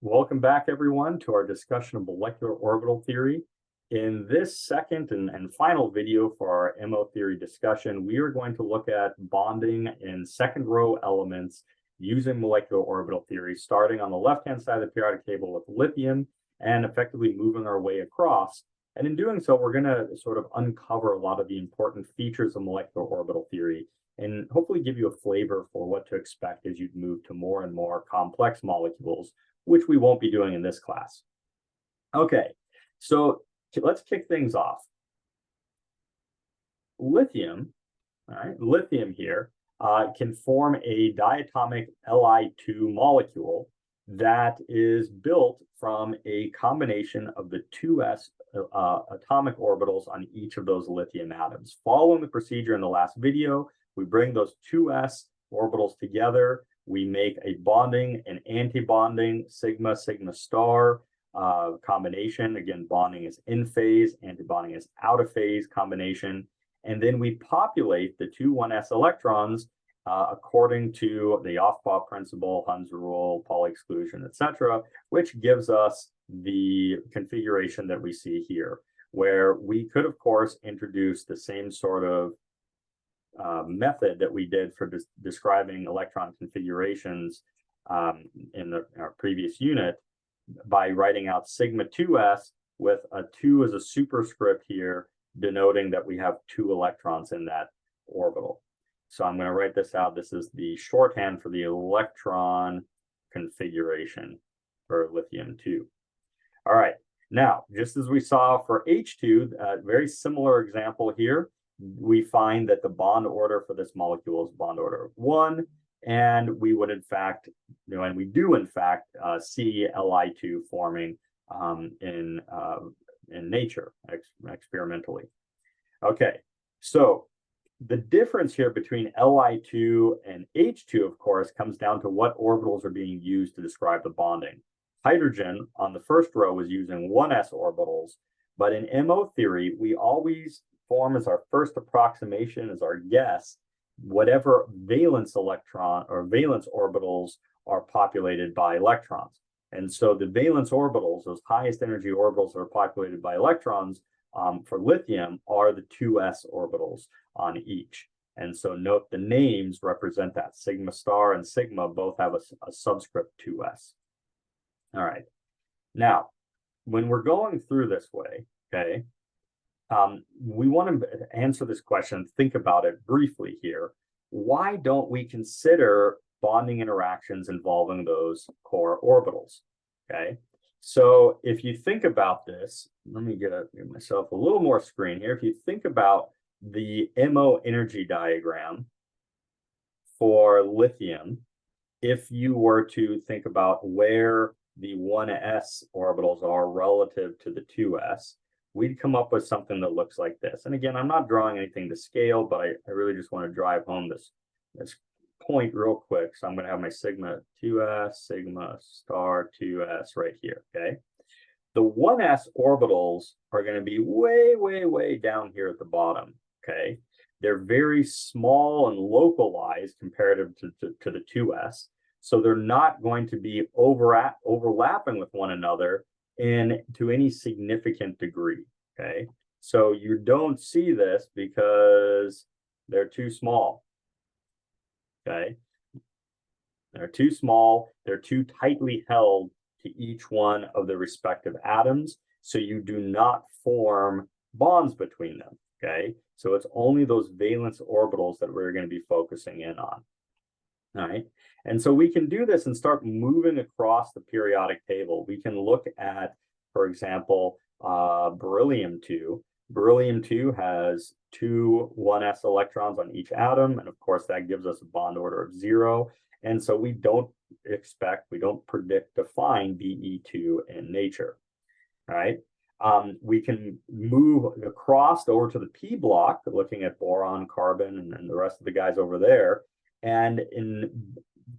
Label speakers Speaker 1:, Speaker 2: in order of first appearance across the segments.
Speaker 1: Welcome back, everyone, to our discussion of molecular orbital theory. In this second and final video for our MO theory discussion, we are going to look at bonding in second row elements using molecular orbital theory, starting on the left-hand side of the periodic table with lithium and effectively moving our way across. And in doing so, we're going to sort of uncover a lot of the important features of molecular orbital theory and hopefully give you a flavor for what to expect as you move to more and more complex molecules, which we won't be doing in this class. Okay, so let's kick things off. Lithium, all right, lithium here can form a diatomic Li2 molecule that is built from a combination of the 2s atomic orbitals on each of those lithium atoms. Following the procedure in the last video, we bring those 2s orbitals together. We make a bonding and anti-bonding sigma star combination. Again, bonding is in phase, anti-bonding is out of phase combination. And then we populate the two 1s electrons according to the Aufbau principle, Hund's rule, Pauli exclusion, etc., which gives us the configuration that we see here, where we could, of course, introduce the same sort of method that we did for describing electron configurations in our previous unit by writing out sigma 2s with a 2 as a superscript here, denoting that we have 2 electrons in that orbital. So I'm going to write this out. This is the shorthand for the electron configuration for lithium-2. All right. Now, just as we saw for H2, a very similar example here, we find that the bond order for this molecule is bond order of 1, and we would in fact, and we do in fact see Li2 forming in nature experimentally. Okay, so the difference here between Li2 and H2, of course, comes down to what orbitals are being used to describe the bonding. Hydrogen on the first row was using 1s orbitals, but in MO theory, we always form as our first approximation, as our guess, whatever valence electron or valence orbitals are populated by electrons. And so the valence orbitals, those highest energy orbitals that are populated by electrons for lithium, are the 2s orbitals on each. And so note the names represent that. Sigma star and sigma both have a subscript 2s. All right. Now, when we're going through this way, okay, we want to answer this question, think about it briefly here. Why don't we consider bonding interactions involving those core orbitals? Okay, so if you think about this, let me give myself a little more screen here. If you think about the MO energy diagram for lithium, if you were to think about where the 1s orbitals are relative to the 2s, we'd come up with something that looks like this. And again, I'm not drawing anything to scale, but I really just want to drive home this point real quick. So I'm going to have my sigma 2s, sigma star 2s right here, okay? The 1s orbitals are going to be way, way, way down here at the bottom, okay? They're very small and localized comparative to the 2s. So they're not going to be overlapping with one another to any significant degree, okay? So you don't see this because they're too small, okay? They're too small, they're too tightly held to each one of the respective atoms, so you do not form bonds between them, okay? So it's only those valence orbitals that we're going to be focusing in on. All right, and so we can do this and start moving across the periodic table. We can look at, for example, beryllium-2. Beryllium-2 has 2 1s electrons on each atom, and of course that gives us a bond order of 0. And so we don't predict to find Be2 in nature. All right, we can move across over to the P block, looking at boron, carbon, and the rest of the guys over there. And in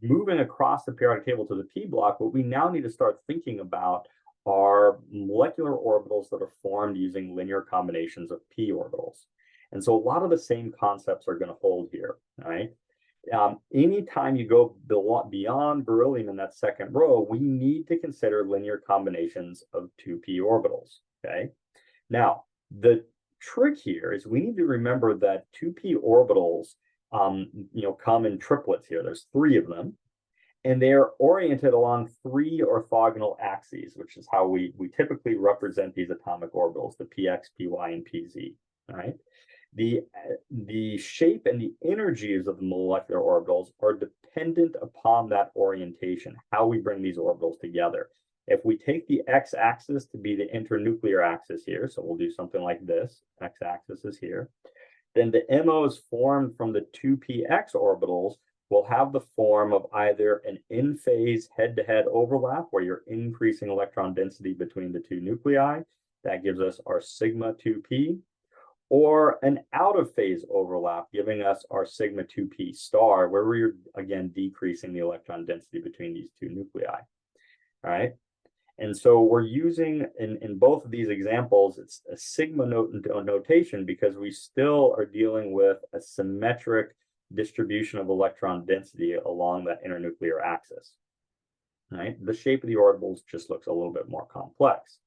Speaker 1: moving across the periodic table to the P block, what we now need to start thinking about are molecular orbitals that are formed using linear combinations of P orbitals. And so a lot of the same concepts are going to hold here, right? Anytime you go beyond beryllium in that second row, we need to consider linear combinations of 2p orbitals, okay? Now, the trick here is we need to remember that 2p orbitals, come in triplets here. There's 3 of them, and they're oriented along 3 orthogonal axes, which is how we typically represent these atomic orbitals, the px, py, and pz, all right? The shape and the energies of the molecular orbitals are dependent upon that orientation, how we bring these orbitals together. If we take the x-axis to be the internuclear axis here, so we'll do something like this, x-axis is here, then the MOs formed from the 2px orbitals will have the form of either an in-phase head-to-head overlap, where you're increasing electron density between the 2 nuclei. That gives us our sigma 2p, or an out-of-phase overlap, giving us our sigma 2p star, where we're, again, decreasing the electron density between these 2 nuclei. All right. And so we're using, in both of these examples, it's a sigma notation because we still are dealing with a symmetric distribution of electron density along that internuclear axis. Right? The shape of the orbitals just looks a little bit more complex.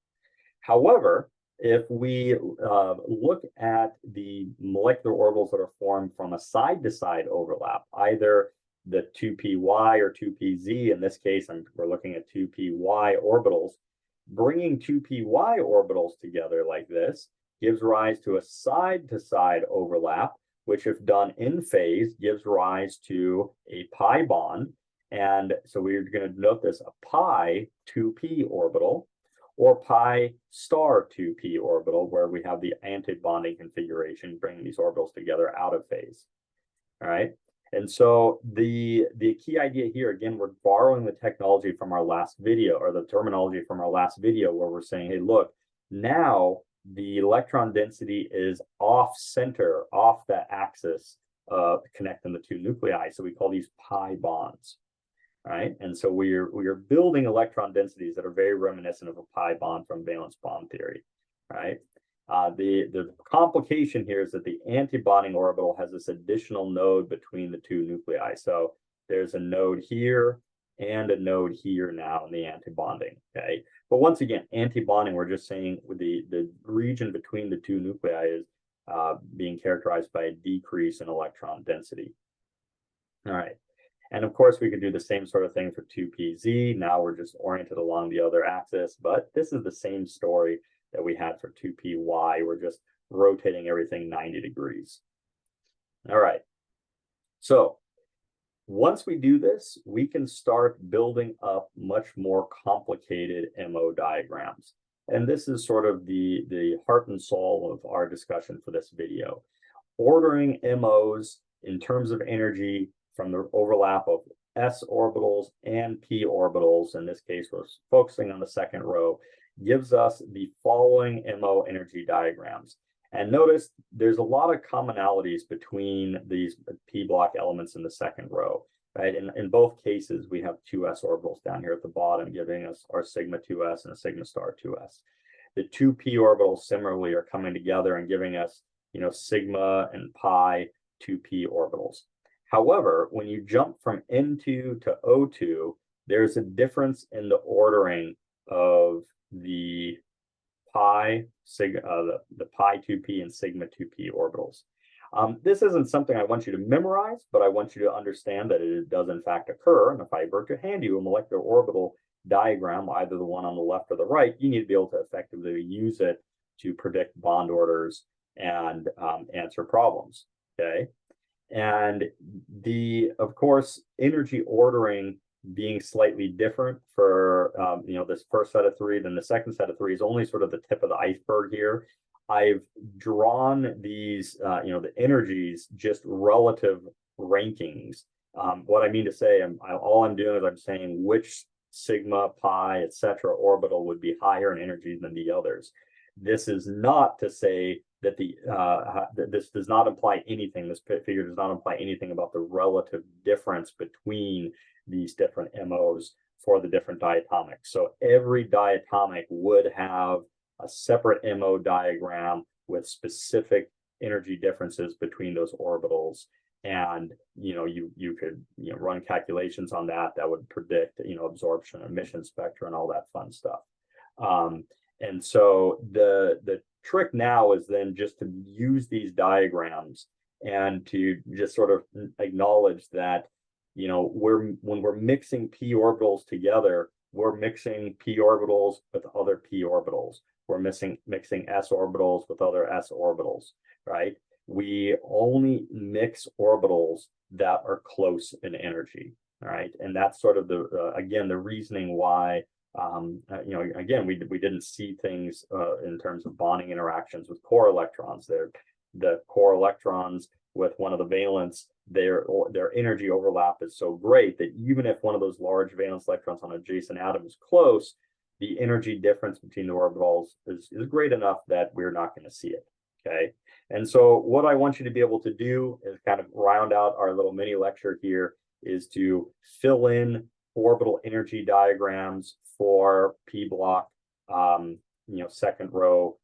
Speaker 1: However, if we look at the molecular orbitals that are formed from a side-to-side overlap, either the 2py or 2pz, in this case, we're looking at 2py orbitals, bringing 2py orbitals together like this gives rise to a side-to-side overlap, which if done in phase gives rise to a pi bond. And so we're going to note this, a pi 2p orbital, or pi star 2p orbital, where we have the anti-bonding configuration, bringing these orbitals together out of phase. All right. And so the key idea here, again, we're borrowing the technology from our last video, or the terminology from our last video, where we're saying, hey, look, now the electron density is off center, off the axis connecting the 2 nuclei. So we call these pi bonds. Right, and so we are building electron densities that are very reminiscent of a pi bond from valence bond theory. Right, the complication here is that the antibonding orbital has this additional node between the 2 nuclei. So there's a node here and a node here now in the antibonding. Okay, but once again, antibonding, we're just saying the region between the 2 nuclei is being characterized by a decrease in electron density. All right. And of course, we could do the same sort of thing for 2pz. Now we're just oriented along the other axis, but this is the same story that we had for 2py. We're just rotating everything 90 degrees. All right. So once we do this, we can start building up much more complicated MO diagrams. And this is sort of the heart and soul of our discussion for this video. Ordering MOs in terms of energy from the overlap of s orbitals and p orbitals, in this case, we're focusing on the second row, gives us the following MO energy diagrams. And notice there's a lot of commonalities between these p block elements in the second row. Right? In both cases, we have 2s orbitals down here at the bottom, giving us our sigma 2s and a sigma star 2s. The 2p orbitals similarly are coming together and giving us, sigma and pi 2p orbitals. However, when you jump from N2 to O2, there's a difference in the ordering of the pi, the pi 2p and sigma 2p orbitals. This isn't something I want you to memorize, but I want you to understand that it does in fact occur. And if I were to hand you a molecular orbital diagram, either the one on the left or the right, you need to be able to effectively use it to predict bond orders and answer problems. Okay. And of course, energy ordering being slightly different for, this first set of 3, then the second set of 3 is only sort of the tip of the iceberg here. I've drawn these, the energies, just relative rankings. What I mean to say, all I'm doing is I'm saying which sigma, pi, etc. orbital would be higher in energy than the others. This is not to say that this does not imply anything. This figure does not imply anything about the relative difference between these different MOs for the different diatomics. So every diatomic would have a separate MO diagram with specific energy differences between those orbitals. And you could run calculations on that would predict absorption, emission spectra, and all that fun stuff. And so the trick now is then just to use these diagrams and to just sort of acknowledge that when we're mixing p orbitals together, we're mixing p orbitals with other p orbitals. We're mixing s orbitals with other s orbitals, right? We only mix orbitals that are close in energy, all right? And that's sort of again, the reasoning why again, we didn't see things in terms of bonding interactions with core electrons. The core electrons with one of the valence, their energy overlap is so great that even if one of those large valence electrons on an adjacent atom is close, the energy difference between the orbitals is great enough that we're not going to see it. Okay. And so what I want you to be able to do is kind of round out our little mini lecture here is to fill in orbital energy diagrams for p block second row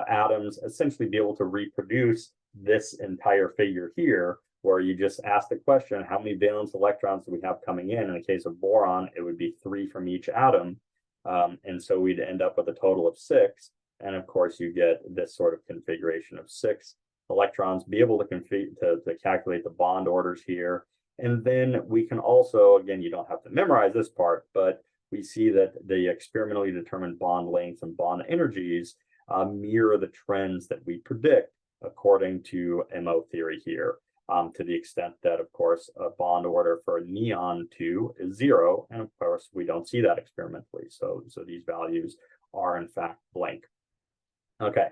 Speaker 1: atoms, essentially be able to reproduce this entire figure here, where you just ask the question, how many valence electrons do we have coming in? In the case of boron, it would be 3 from each atom. And so we'd end up with a total of 6. And of course, you get this sort of configuration of 6 electrons, be able to calculate the bond orders here. And then we can also, again, you don't have to memorize this part, but we see that the experimentally determined bond lengths and bond energies mirror the trends that we predict according to MO theory here, to the extent that, of course, a bond order for neon 2 is 0. And of course, we don't see that experimentally. So these values are in fact blank. Okay,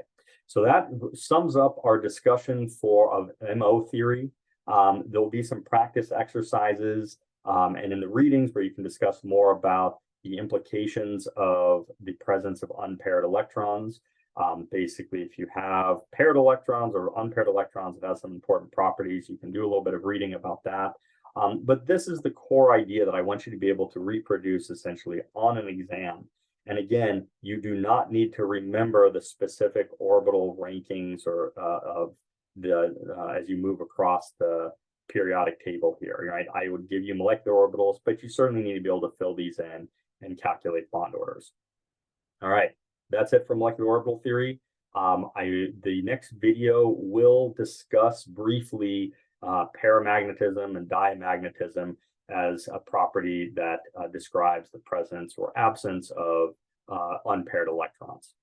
Speaker 1: so that sums up our discussion of MO theory. There'll be some practice exercises and in the readings where you can discuss more about the implications of the presence of unpaired electrons. Basically, if you have paired electrons or unpaired electrons, it has some important properties. You can do a little bit of reading about that. But this is the core idea that I want you to be able to reproduce essentially on an exam. And again, you do not need to remember the specific orbital rankings or of the as you move across the periodic table here, right? I would give you molecular orbitals, but you certainly need to be able to fill these in and calculate bond orders. All right, that's it for molecular orbital theory. The next video will discuss briefly paramagnetism and diamagnetism as a property that describes the presence or absence of unpaired electrons.